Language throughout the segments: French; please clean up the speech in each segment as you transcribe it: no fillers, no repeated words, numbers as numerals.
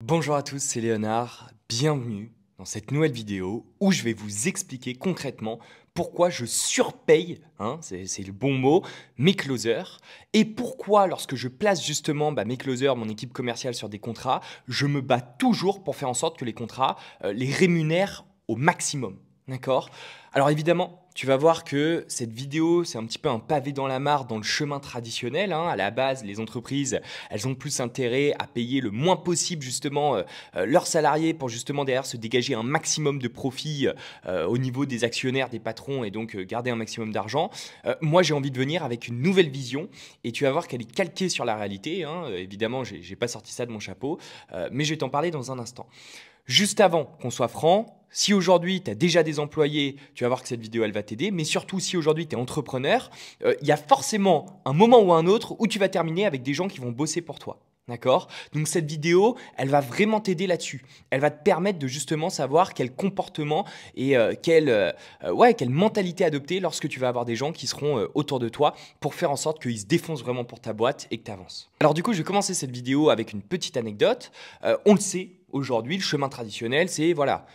Bonjour à tous, c'est Léonard. Bienvenue dans cette nouvelle vidéo où je vais vous expliquer concrètement pourquoi je surpaye, c'est le bon mot, mes closers et pourquoi lorsque je place justement mes closers, mon équipe commerciale sur des contrats, je me bats toujours pour faire en sorte que les contrats les rémunèrent au maximum. D'accord? Alors évidemment, tu vas voir que cette vidéo, c'est un petit peu un pavé dans la mare dans le chemin traditionnel. À la base, les entreprises, elles ont plus intérêt à payer le moins possible justement leurs salariés pour justement derrière se dégager un maximum de profit au niveau des actionnaires, des patrons et donc garder un maximum d'argent. Moi, j'ai envie de venir avec une nouvelle vision et tu vas voir qu'elle est calquée sur la réalité. Évidemment, j'ai pas sorti ça de mon chapeau, mais je vais t'en parler dans un instant. Juste avant qu'on soit franc, si aujourd'hui tu as déjà des employés, tu vas voir que cette vidéo elle va t'aider, mais surtout si aujourd'hui tu es entrepreneur, il y a forcément un moment ou un autre où tu vas terminer avec des gens qui vont bosser pour toi. D'accord? Donc cette vidéo, elle va vraiment t'aider là-dessus. Elle va te permettre de justement savoir quel comportement et quelle mentalité adopter lorsque tu vas avoir des gens qui seront autour de toi pour faire en sorte qu'ils se défoncent vraiment pour ta boîte et que tu avances. Alors du coup, je vais commencer cette vidéo avec une petite anecdote. On le sait, aujourd'hui, le chemin traditionnel, c'est voilà,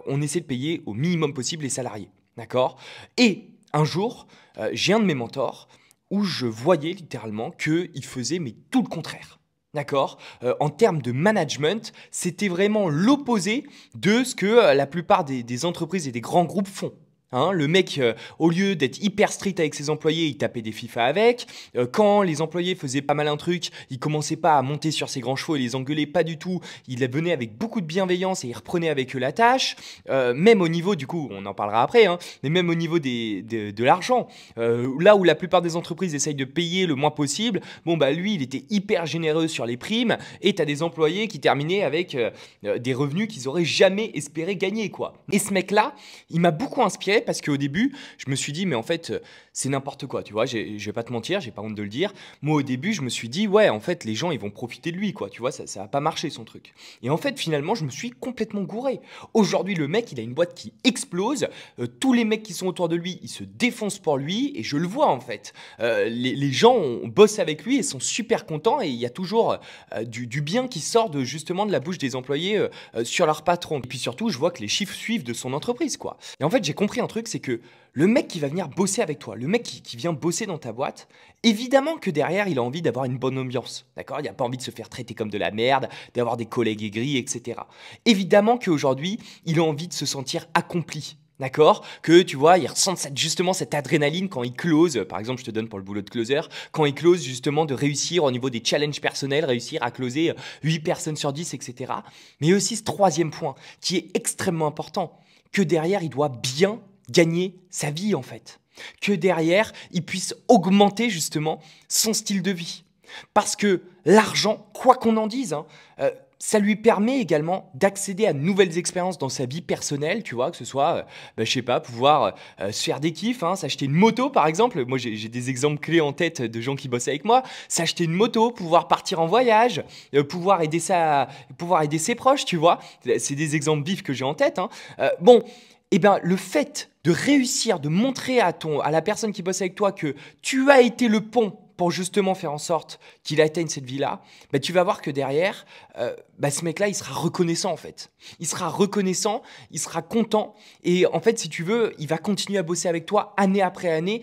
on essaie de payer au minimum possible les salariés. D'accord? Et un jour, j'ai un de mes mentors où je voyais littéralement qu'il faisait mais tout le contraire. D'accord? En termes de management, c'était vraiment l'opposé de ce que la plupart des entreprises et des grands groupes font. Le mec, au lieu d'être hyper strict avec ses employés, il tapait des FIFA avec. Quand les employés faisaient pas mal un truc, il commençait pas à monter sur ses grands chevaux et les engueuler, pas du tout. Il venait avec beaucoup de bienveillance et il reprenait avec eux la tâche. Même au niveau, du coup, on en parlera après, mais même au niveau de l'argent, là où la plupart des entreprises essayent de payer le moins possible, lui, il était hyper généreux sur les primes et tu as des employés qui terminaient avec des revenus qu'ils auraient jamais espéré gagner, quoi. Et ce mec-là, il m'a beaucoup inspiré parce qu'au début, je me suis dit, mais en fait, c'est n'importe quoi, tu vois, je vais pas te mentir, j'ai pas honte de le dire. Moi, au début, je me suis dit, ouais, en fait, les gens, ils vont profiter de lui, quoi, tu vois, ça va pas marcher son truc. Et en fait, finalement, je me suis complètement gouré. Aujourd'hui, le mec, il a une boîte qui explose, tous les mecs qui sont autour de lui, ils se défoncent pour lui, et je le vois, en fait. Les gens bossent avec lui et sont super contents, et il y a toujours du bien qui sort justement de la bouche des employés sur leur patron. Et puis surtout, je vois que les chiffres suivent de son entreprise, quoi. Et en fait, j'ai compris un truc, c'est que le mec qui va venir bosser avec toi, le mec qui vient bosser dans ta boîte, évidemment que derrière, il a envie d'avoir une bonne ambiance. D'accord? Il n'a pas envie de se faire traiter comme de la merde, d'avoir des collègues aigris, etc. Évidemment qu'aujourd'hui, il a envie de se sentir accompli. D'accord? Que tu vois, il ressent justement cette adrénaline quand il close. Par exemple, je te donne pour le boulot de closer, quand il close justement de réussir au niveau des challenges personnels, réussir à closer 8 personnes sur 10, etc. Mais aussi ce troisième point qui est extrêmement important, que derrière, il doit bien gagner sa vie en fait. Que derrière, il puisse augmenter justement son style de vie. Parce que l'argent, quoi qu'on en dise, ça lui permet également d'accéder à de nouvelles expériences dans sa vie personnelle, tu vois, que ce soit, je sais pas, pouvoir se faire des kiffs, s'acheter une moto par exemple. Moi, j'ai des exemples clés en tête de gens qui bossent avec moi. S'acheter une moto, pouvoir partir en voyage, pouvoir aider ses proches, tu vois. C'est des exemples vifs que j'ai en tête. Le fait de réussir, de montrer à la personne qui bosse avec toi que tu as été le pont pour justement faire en sorte qu'il atteigne cette vie-là, tu vas voir que derrière, ce mec-là, il sera reconnaissant en fait. Il sera reconnaissant, il sera content et en fait, si tu veux, il va continuer à bosser avec toi année après année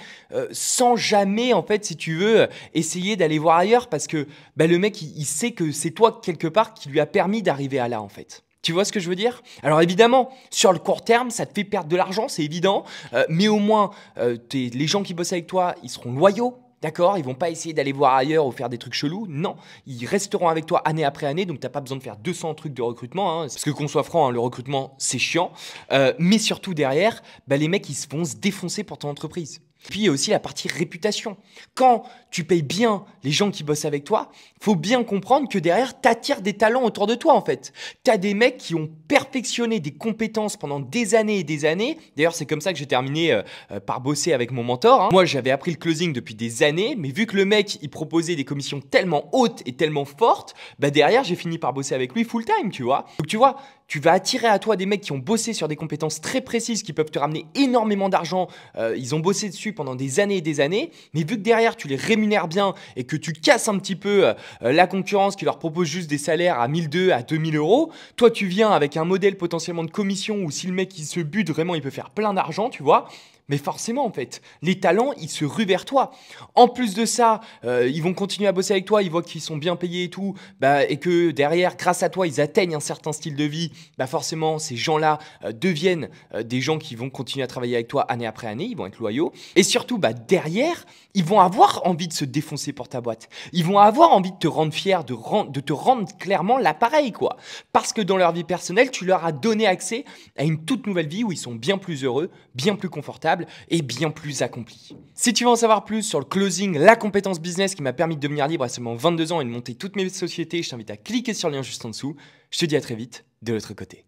sans jamais, en fait, si tu veux, essayer d'aller voir ailleurs parce que le mec, il sait que c'est toi quelque part qui lui a permis d'arriver à là en fait. Tu vois ce que je veux dire? Alors évidemment, sur le court terme, ça te fait perdre de l'argent, c'est évident, mais au moins, les gens qui bossent avec toi, ils seront loyaux. D'accord? Ils vont pas essayer d'aller voir ailleurs ou faire des trucs chelous. Non, ils resteront avec toi année après année. Donc, tu n'as pas besoin de faire 200 trucs de recrutement. Parce que qu'on soit franc, le recrutement, c'est chiant. Mais surtout derrière, les mecs, ils vont se défoncer pour ton entreprise. Puis, il y a aussi la partie réputation. Quand tu payes bien les gens qui bossent avec toi, faut bien comprendre que derrière, tu attires des talents autour de toi, en fait. Tu as des mecs qui ont perfectionné des compétences pendant des années et des années. D'ailleurs, c'est comme ça que j'ai terminé par bosser avec mon mentor. Moi, j'avais appris le closing depuis des années, mais vu que le mec, il proposait des commissions tellement hautes et tellement fortes, derrière, j'ai fini par bosser avec lui full time, tu vois. Donc, tu vois, tu vas attirer à toi des mecs qui ont bossé sur des compétences très précises qui peuvent te ramener énormément d'argent. Ils ont bossé dessus pendant des années et des années, mais vu que derrière tu les rémunères bien et que tu casses un petit peu la concurrence qui leur propose juste des salaires à 1200, à 2000 euros, toi tu viens avec un modèle potentiellement de commission où si le mec il se bute vraiment il peut faire plein d'argent, tu vois. Mais forcément, en fait, les talents, ils se ruent vers toi. En plus de ça, ils vont continuer à bosser avec toi, ils voient qu'ils sont bien payés et tout, et que derrière, grâce à toi, ils atteignent un certain style de vie. Forcément, ces gens-là deviennent des gens qui vont continuer à travailler avec toi année après année, ils vont être loyaux. Et surtout, derrière, ils vont avoir envie de se défoncer pour ta boîte. Ils vont avoir envie de te rendre fier, de te rendre clairement l'appareil, quoi. Parce que dans leur vie personnelle, tu leur as donné accès à une toute nouvelle vie où ils sont bien plus heureux, bien plus confortables et bien plus accompli. Si tu veux en savoir plus sur le closing, la compétence business qui m'a permis de devenir libre à seulement 22 ans et de monter toutes mes sociétés, je t'invite à cliquer sur le lien juste en dessous. Je te dis à très vite de l'autre côté.